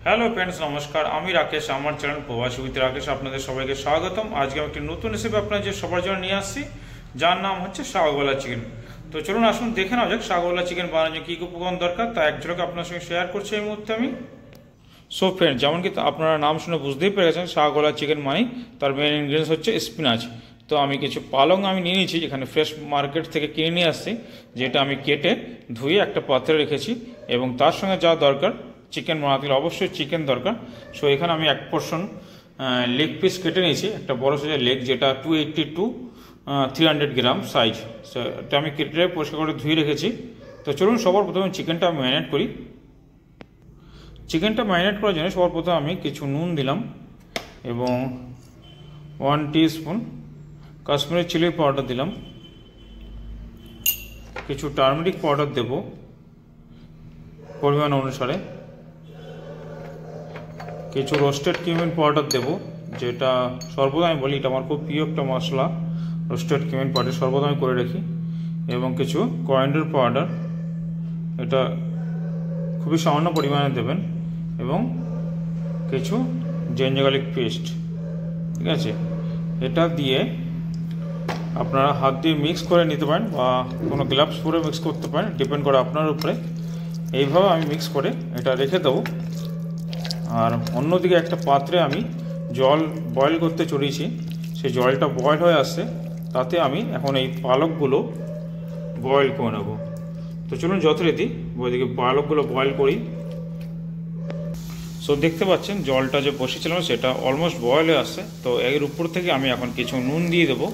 Hello friends, নমস্কার। আমি রাকেশ, আমার চ্যানেল প্রবাসী উইথ রাকেশ আপনাদের সবাইকে স্বাগতম। আজকে আমি একটি নতুন রেসিপি আপনাদের সবার জন্য নিয়ে আসছি, যার নাম হচ্ছে শাকওয়ালা চিকেন। তো চলুন আসুন দেখে নেওয়া যাক শাকওয়ালা চিকেন বানানোর জন্য কী কী উপকরণ দরকার, তা এক ঝলকে আপনার সঙ্গে শেয়ার করছি এই মুহূর্তে আমি। সো ফ্রেন্ড, যেমন কি আপনারা নাম শুনে বুঝতেই পেরেছেন, শাকওয়ালা চিকেন মানে তার মেন ইনগ্রিডিয়েন্টস হচ্ছে স্পিনাচ। তো আমি কিছু পালং নিয়ে নিয়েছি, এখানে ফ্রেশ মার্কেট থেকে কিনে নিয়ে আসছি, যেটা আমি কেটে ধুয়ে একটা পাত্রে রেখেছি। এবং তার সঙ্গে যা দরকার, চিকেন বানাতে গেলে অবশ্যই চিকেন দরকার। সো এখানে আমি 1 পোর্শন লেগ পিস কেটে নিয়েছি, একটা বড় সাইজের লেগ, যেটা 280 to 300 গ্রাম সাইজ। সো এটা আমি কেটে পরিষ্কার করে ধুয়ে রেখেছি। তো চলুন সবার প্রথমে চিকেনটা আমি ম্যারিনেট করি। চিকেনটা ম্যারিনেট করার জন্য সবার প্রথমে আমি কিছু নুন দিলাম এবং 1 টিস্পুন কাশ্মীরি চিলি পাউডার দিলাম, কিছু টার্মেরিক পাউডার দেব পরিমাণ অনুসারে, কিছু রোস্টেড কিউমিন পাউডার দেব, যেটা সর্বদা আমি বলি এটা আমার খুব প্রিয় একটা মশলা, রোস্টেড কিউমিন পাউডার সর্বদা আমি করে রাখি, এবং কিছু করিয়েন্ডার পাউডার, এটা খুবই সামান্য পরিমাণে দেবেন, এবং কিছু জিঞ্জার গার্লিক পেস্ট। ঠিক আছে, এটা দিয়ে আপনারা হাত দিয়ে মিক্স করে নিতে পারেন বা কোনো গ্লাভস পরে মিক্স করতে পারেন, ডিপেন্ড করে আপনার উপরে। এইভাবে আমি মিক্স করে এটা রেখে দেবো। আর অন্যদিকে একটা পাত্রে আমি জল বয়েল করতে চড়িয়েছি, সেই জলটা বয়েল হয়ে আসছে, তাতে আমি এখন এই পালকগুলো বয়েল করে নেব। তো চলুন যথারীতি ওইদিকে পালকগুলো বয়েল করি। সো দেখতে পাচ্ছেন জলটা যে বসেছিলাম সেটা অলমোস্ট বয়েল হয়ে আসছে। তো এর উপর থেকে আমি এখন কিছু নুন দিয়ে দেবো,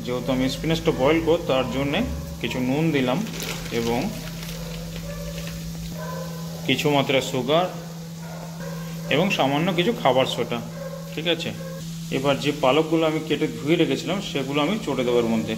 যেহেতু আমি স্পিনাচটা বয়েল করব তার জন্যে কিছু নুন দিলাম এবং কিছু মাত্রায় সুগার এবং সামান্য কিছু খাবার সোডা। ঠিক আছে, এবার যে পালকগুলো আমি কেটে ধুয়ে রেখেছিলাম সেগুলো আমি চটে দেবো এর মধ্যে।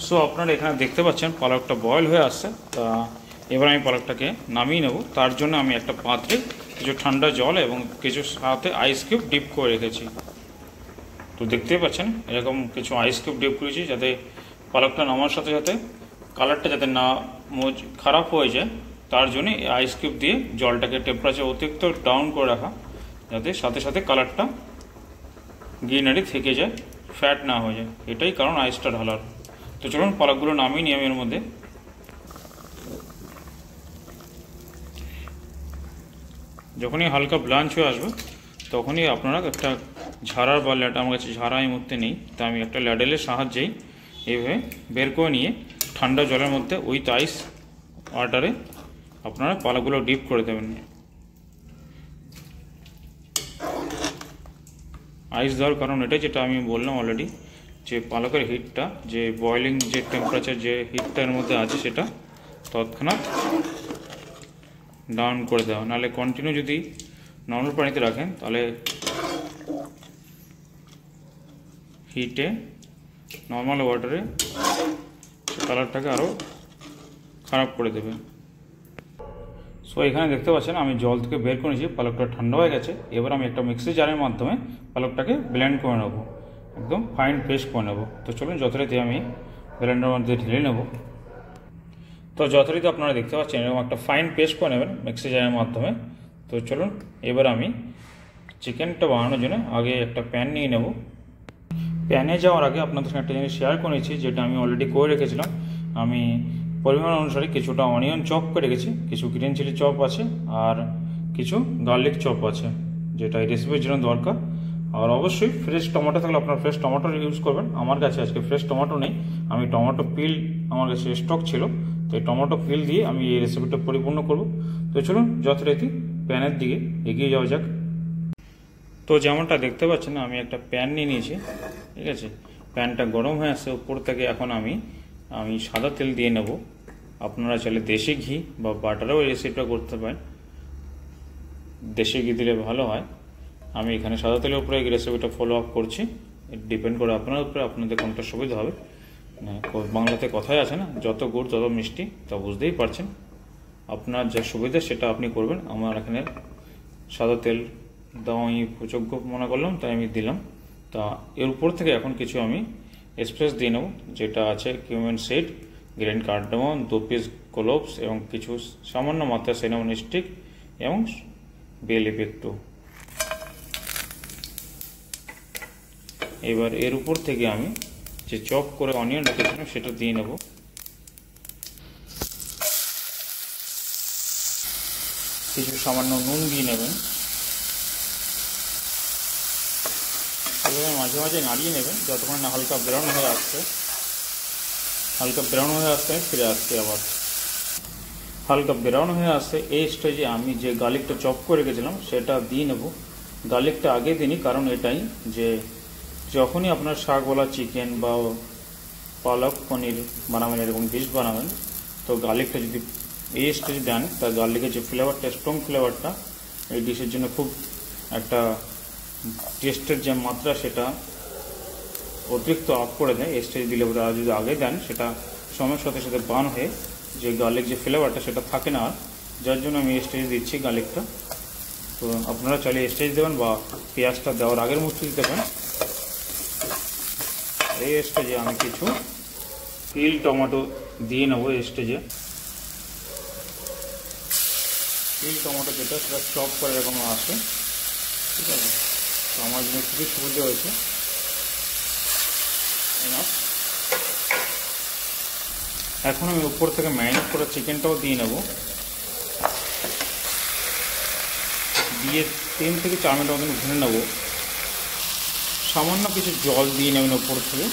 সো আপনারা এখানে দেখতে পাচ্ছেন পালকটা বয়েল হয়ে আসছে। তা এবার আমি পালকটাকে নামিয়ে নেব। তার জন্য আমি একটা পাত্রে কিছু ঠান্ডা জল এবং কিছু সাথে আইস কিউব ডিপ করে রেখেছি। তো দেখতেই পাচ্ছেন এরকম কিছু আইস কিউব ডিপ করেছি, যাতে পালকটা নামার সাথে সাথে কালারটা যাতে না খারাপ হয়ে যায়, তার জন্য এই আইস কিউব দিয়ে জলটাকে টেম্পারেচার অতিরিক্ত ডাউন করে রাখা, যাতে সাথে সাথে কালারটা গ্রিনারি থেকে যায়, ফ্যাট না হয়ে যায়। এটাই কারণ আইসটা ঢালার। তো চলুন পালকগুলো নামিয়ে নিই আমি এর মধ্যে। যখনই হালকা ব্লাঞ্চ হয়ে আসবে তখনই আপনারা একটা ঝাড়ার বা ল্যাড, আমার কাছে ঝাড়া এই মুহূর্তে নেই, তা আমি একটা ল্যাডেলের সাহায্যেই এইভাবে বের করে নিয়ে ঠান্ডা জলের মধ্যে উইথ আইস ওয়াটারে আপনারা পালকগুলো ডিপ করে দেবেন। আইস দেওয়ার কারণ এটাই, যেটা আমি বললাম অলরেডি, যে পালকের হিটটা, যে বয়েলিং যে টেম্পারেচার, যে হিটটা এর মধ্যে আছে, সেটা তৎক্ষণাৎ ডাউন করে দেওয়া। নাহলে কন্টিনিউ যদি নর্মাল পানিতে রাখেন তাহলে হিটে নর্মাল ওয়াটারে কালারটাকে আরও খারাপ করে দেবে। সো এখানে দেখতে পাচ্ছেন আমি জল থেকে বের করে নিয়েছি, পালকটা ঠান্ডা হয়ে গেছে। এবার আমি একটা মিক্সি জারের মাধ্যমে পালকটাকে ব্লেন্ড করে নেব, একদম ফাইন পেস্ট করে নেব। তো চলুন যথারীতি আমি ব্লেন্ডারের মধ্যে ঢেলে নেব। তো যথারীতি আপনারা দেখতে পাচ্ছেন এরকম একটা ফাইন পেস্ট করে নেবেন মিক্সি জারের মাধ্যমে। তো চলুন এবার আমি চিকেনটা বানানোর জন্য আগে একটা প্যান নিয়ে নেব। প্যানে যাওয়ার আগে আপনাদের সঙ্গে একটা জিনিস শেয়ার করেছি, যেটা আমি অলরেডি করে রেখেছিলাম। আমি পরিমাণ অনুসারে কিছুটা অনিয়ন চপ করে রেখেছি, কিছু গ্রিন চিলি চপ আছে, আর কিছু গার্লিক চপ আছে, যেটা এই রেসিপির জন্য দরকার। আর অবশ্যই ফ্রেশ টমেটো থাকলে আপনার ফ্রেশ টমেটো ইউজ করবেন। আমার কাছে আজকে ফ্রেশ টমেটো নেই, আমি টমেটো পিল আমার কাছে স্টক ছিল, তো এই টমেটো পিল দিয়ে আমি এই রেসিপিটা পরিপূর্ণ করব। তো চলুন যথারীতি প্যানের দিকে এগিয়ে যাওয়া যাক। তো যেমনটা দেখতে পাচ্ছেন আমি একটা প্যান নিয়ে নিয়েছি। ঠিক আছে, প্যানটা গরম হয়ে আসছে, উপর থেকে এখন আমি সাদা তেল দিয়ে নেব। আপনারা চাইলে দেশি ঘি বা বাটারেও এই রেসিপিটা করতে পারেন, দেশি ঘি দিলে ভালো হয়। আমি এখানে সাদা তেলের উপরে এই রেসিপিটা ফলো আপ করছি, ডিপেন্ড করে আপনার উপরে, আপনাদের কোনটা সুবিধা হবে। বাংলাতে কথাই আছে না, যত গুড় তত মিষ্টি, তা বুঝতেই পারছেন। আপনার যা সুবিধা সেটা আপনি করবেন। আমার এখানে সাদা তেল দেওয়া আমি যোগ্য মনে করলাম, তাই আমি দিলাম। তা এর উপর থেকে এখন কিছু আমি স্পেস দিয়ে নেব, যেটা আছে cumin seed, grain cardamom, 2 piece cloves এবং কিছু সামান্য মাত্রায় সিনামন স্টিক এবং বে লিফ একটু। এবার এর উপর থেকে আমি যে চপ করে অনিয়ন রেখেছিলাম সেটা দিয়ে নেব। কিছু সামান্য নুন দিয়ে নেবেন। এভাবে মাঝে মাঝে নাড়িয়ে নেবেন যতক্ষণ না হালকা ব্রাউন হয়ে আসছে। হালকা ব্রাউন হয়ে আসতে ফিরে আসছে আবার। হালকা ব্রাউন হয়ে আসছে এই স্টেজে আমি যে গার্লিকটা চপ করে রেখেছিলাম সেটা দিয়ে নেব। গার্লিকটা আগে দিনই, কারণ এটাই যে যখনই আপনার শাকওয়ালা চিকেন বা পালক পনির বানাবেন, এরকম ডিশ বানাবেন, তো গার্লিকটা যদি এই স্টেজে দেন তার গার্লিকের যে ফ্লেভারটা, স্ট্রং ফ্লেভারটা এই ডিশের জন্য খুব একটা টেস্টের যে মাত্রা সেটা অতিরিক্ত আপ করে দেয়। এই স্টেজ দিলে আর যদি আগে দেন সেটা সময়ের সাথে সাথে বার্ন হয়ে যে গার্লিক যে ফ্লেভারটা সেটা থাকে না, যার জন্য আমি স্টেজ দিচ্ছি গার্লিকটা। তো আপনারা চাইলে স্টেজ দেবেন বা পেঁয়াজটা দেওয়ার আগের মুহূর্তে দিতে পারেন। এই স্টেজে আমি কিছু পিল টমেটো দিয়ে নেবো। এই স্টেজে পিল টমেটো যেটা সেটা চপ করে এরকম আসে, ঠিক আছে। তো আমার জন্য খুবই সুবিধা হয়েছে। এখন আমি উপর থেকে ম্যারিনেট করা চিকেনটাও দিয়ে নেব। দিয়ে 3 থেকে 4 মিনিট মতন ভুনে নেব। সামান্য কিছু জল দিয়ে নেবেন উপর থেকে।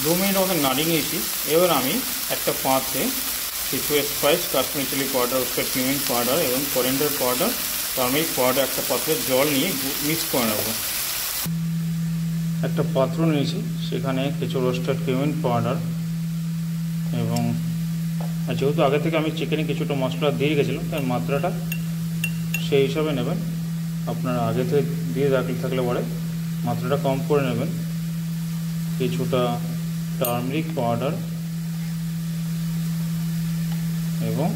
দু মিনিট মতন নাড়িয়ে নিয়েছি। এবার আমি একটা পাত্রে কিছু স্পাইস, কাশ্মীরি চিলি পাউডার, উস্তাদ কিউমিন পাউডার এবং করিয়েন্ডার পাউডার, টার্মেরিক পাউডার একটা পাত্রে জল নিয়ে মিক্স করে নেব। একটা পাত্র নিয়েছি, সেখানে কিছু রোস্টেড কিউমিন পাউডার এবং যেহেতু আগে থেকে আমি চিকেনে কিছুটা মশলা দিয়ে গেছিলাম তার মাত্রাটা সেই হিসাবে নেবেন। আপনারা আগে থেকে দিয়ে থাকলে পরে মাত্রাটা কম করে নেবেন। কিছুটা টার্মেরিক পাউডার এবং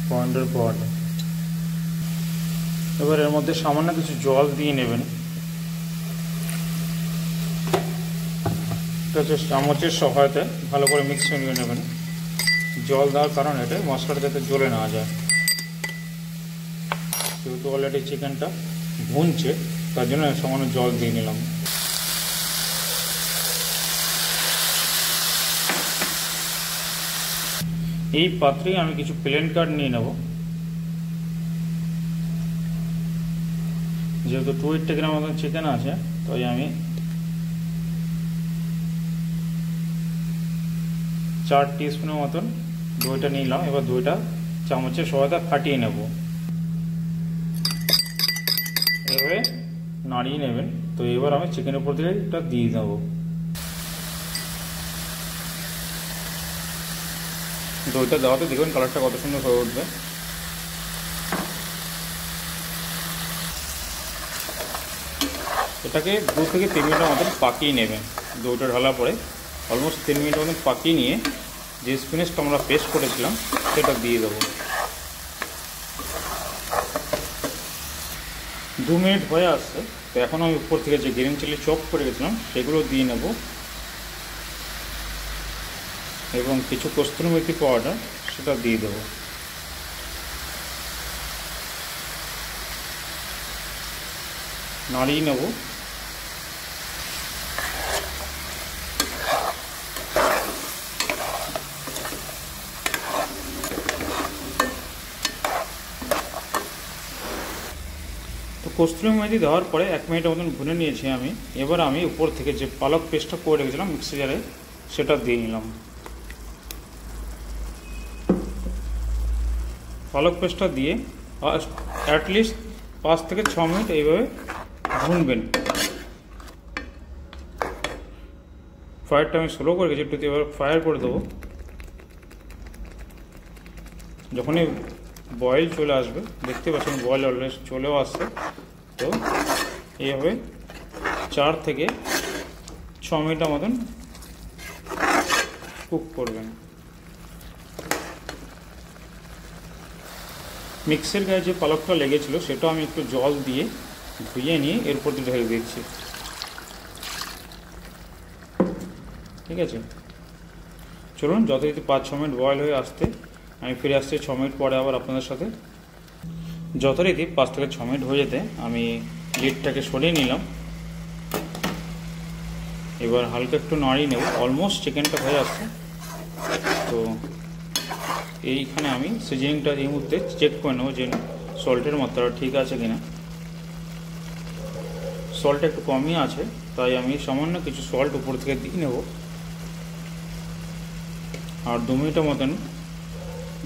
করিয়েন্ডার পাউডার। এবার এর মধ্যে সামান্য কিছু জল দিয়ে নেবেন। এটা হচ্ছে চামচের সহায়তায় ভালো করে মিক্স করে নেবেন। জল দেওয়ার কারণ এটা মশলাটা যাতে জ্বলে না যায়। যেহেতু অলরেডি চিকেনটা ভুনছে তার জন্য সামান্য জল দিয়ে নিলাম। এই পাত্রেই আমি কিছু প্লেন কাট নিয়ে নেব। যেহেতু 280 গ্রাম মতন চিকেন আছে তাই আমি 4 টিস্পুনের মতন দইটা নিলাম। এবার দইটা চামচের সহায়তা ফাটিয়ে নেব। এভাবে নাড়িয়ে নেবেন। তো এবার আমি চিকেনের উপর থেকে এটা দিয়ে দেবো। দইটা দেওয়াতে দেখবেন কালারটা কত সুন্দর হয়ে উঠবে। এটাকে 2 থেকে 3 মিনিটের মতন পাকিয়ে নেবেন। দইটা ঢালার পরে অলমোস্ট 3 মিনিট মতন পাকিয়ে নিয়ে যে স্পিনাচটা আমরা পেস্ট করেছিলাম সেটা দিয়ে দেবো। 2 মিনিট হয়ে আসছে। তো এখন আমি উপর থেকে যে গ্রিন চিলি চপ করে গেছিলাম সেগুলো দিয়ে নেব এবং কিছু কস্তুরি মেথি পাউডার সেটা দিয়ে দেবো। নাড়িয়ে নেব। তো কস্তুরি মেথি দেওয়ার পরে 1 মিনিট মতন ভুনে নিয়েছি আমি। এবার আমি উপর থেকে যে পালক পেস্টটা করে রেখেছিলাম মিক্সি জারে সেটা দিয়ে নিলাম। পালক পেস্টটা দিয়ে অ্যাটলিস্ট 5 থেকে 6 মিনিট এইভাবে ভুনবেন। ফায়ারটা আমি স্লো করে গেছি, একটু এবার ফায়ার করে দেবো। যখনই বয়েল চলে আসবে, দেখতে পাচ্ছেন বয়েল অলরেডি চলেও আসছে, তো এইভাবে 4 থেকে 6 মিনিটের মতন কুক করবেন। মিক্সের গায়ে যে পালকটা লেগেছিলো সেটা আমি একটু জল দিয়ে ধুয়ে নিয়ে এর উপর দিয়ে ঢেলে দিচ্ছি। ঠিক আছে, চলুন যথারীতি 5-6 মিনিট বয়েল হয়ে আসতে আমি ফিরে আসছি 6 মিনিট পরে আবার আপনাদের সাথে। যথারীতি 5 থেকে 6 মিনিট হয়ে যেতে আমি লিডটাকে সরিয়ে নিলাম। এবার হালকা একটু নাড়িয়ে নেব, অলমোস্ট চিকেনটা হয়ে আসছে। তো এইখানে আমি সিজনিংটা এই মুহূর্তে চেক করে নেব যে সল্টের মাত্রা ঠিক আছে কিনা। সল্টটা একটু কমই আছে, তাই আমি সামান্য কিছু সল্ট উপর থেকে দিয়ে নেব। আর 2 মিনিটের মতন,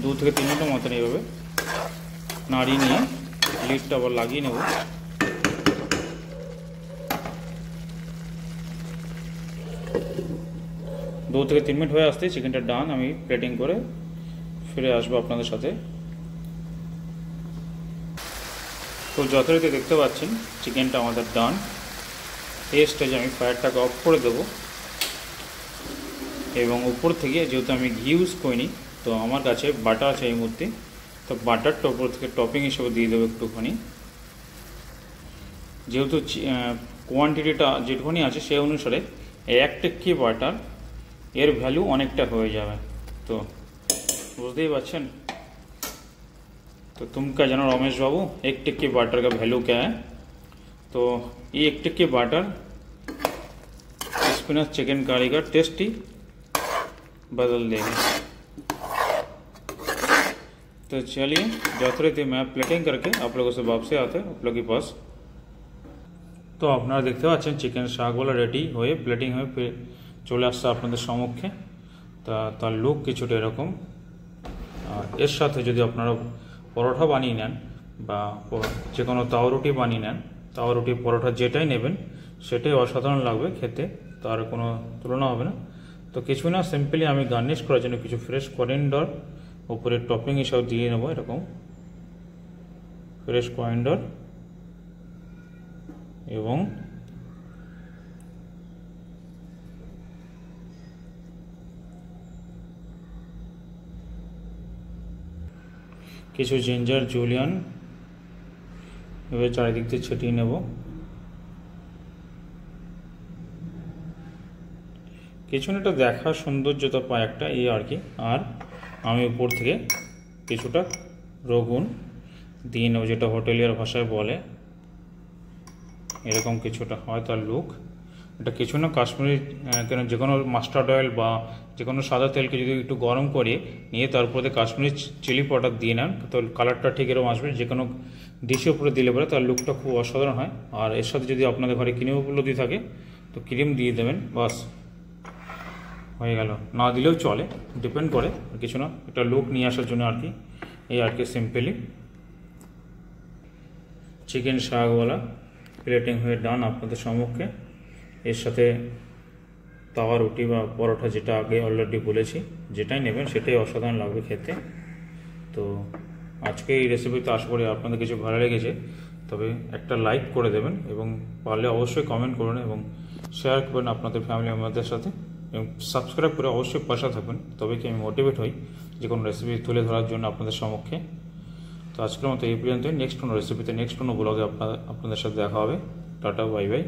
2 থেকে 3 মিনিটের মতন এইভাবে নাড়িয়ে নিয়ে লিডটা আবার লাগিয়ে নেব। দু থেকে 3 মিনিট হয়ে আসতে চিকেনটা ডান, আমি প্লেটিং করে ফিরে আসবো আপনাদের সাথে। তো যথারীতি দেখতে পাচ্ছেন চিকেনটা আমাদের ডান। এই স্টেজে আমি ফায়ারটাকে অফ করে দেবো এবং উপর থেকে যেহেতু আমি ঘি ইউজ করিনি, তো আমার কাছে বাটার আছে এই মুহূর্তে, তো বাটারটা উপর থেকে টপিং হিসেবে দিয়ে দেবো একটুখানি। যেহেতু কোয়ান্টিটিটা যেটুখানি আছে সেই অনুসারে 1 টিক্কি বাটার এর ভ্যালু অনেকটা হয়ে যাবে। তো বুझते पारछेन। तो तुम क्या जानो रमेश बाबू 1 टिक्की बटर का वैल्यू क्या है? तो ये 1 टिक्की बटर स्पिनच चिकन करी का टेस्ट ही बदल देगा। तो चलिए যথারীতি मैं प्लेटिंग करके आप लोगों से वापसी आते हैं आप लोगों के पास। तो আপনারা দেখতে পাচ্ছেন চিকেন শাকওয়ালা রেডি হয়ে প্লেটিং হয়ে চলে আসছে আপনাদের সম্মুখে। তার লুক কিছুটা এরকম। এর সাথে যদি আপনারা পরোটা বানিয়ে নেন বা যে কোনো তাওয়া রুটি বানিয়ে নেন, তাওয়া রুটি পরোটা যেটাই নেবেন সেটাই অসাধারণ লাগবে খেতে, তার কোনো তুলনা হবে না। তো কিছু না, সিম্পলি আমি গার্নিশ করার জন্য কিছু ফ্রেশ করিয়েন্ডার উপরে টপিং হিসাবে দিয়ে নেব। এরকম ফ্রেশ করিয়েন্ডার এবং কিছু জিঞ্জার জুলিয়ান এভাবে চারিদিক দিয়ে ছিটিয়ে নেব। কিছু না, এটা দেখা সৌন্দর্যতা পায় একটা এই আর কি। আর আমি উপর থেকে কিছুটা রগুন দিয়ে নেব, যেটা হোটেলিয়ার ভাষায় বলে এরকম কিছুটা হয় তার লুক। এটা কিছু না, কাশ্মীরি কেন যে কোনো মাস্টার্ড অয়েল বা যে কোনো সাদা তেলকে যদি একটু গরম করে নিয়ে তার উপরে কাশ্মীরি চিলি পাউডার দিয়ে নেন, তো কালারটা ঠিক এরকম আসবে। যে কোনো ডিশের উপরে দিলে পরে তার লুকটা খুব অসাধারণ হয়। আর এর সাথে যদি আপনাদের ঘরে ক্রিমগুলো দিয়ে থাকে তো ক্রিম দিয়ে দেবেন, বাস হয়ে গেল। না দিলেও চলে, ডিপেন্ড করে, কিছু না, একটা লুক নিয়ে আসার জন্য আর কি। এই আর কি সিম্পলি চিকেন শাকওয়ালা প্লেটিং হয়ে ডান আপনাদের সম্মুখে। এর সাথে তাওয়া রুটি বা পরোটা যেটা আগে অলরেডি বলেছি, যেটাই নেবেন সেটাই অসাধারণ লাগবে খেতে। তো আজকে এই রেসিপিতে আশা করি আপনাদের কিছু ভালো লেগেছে। তবে একটা লাইক করে দেবেন এবং পারলে অবশ্যই কমেন্ট করুন এবং শেয়ার করবেন আপনাদের ফ্যামিলি মেম্বারদের সাথে এবং সাবস্ক্রাইব করে অবশ্যই পাশে থাকবেন, তবে কি আমি মোটিভেট হই যে কোনো রেসিপি তুলে ধরার জন্য আপনাদের সম্মুখে। তো আজকের মতো এই পর্যন্ত। নেক্সট কোনো রেসিপিতে নেক্সট কোনো ব্লগে আপনাদের সাথে দেখা হবে। Tata, bye bye.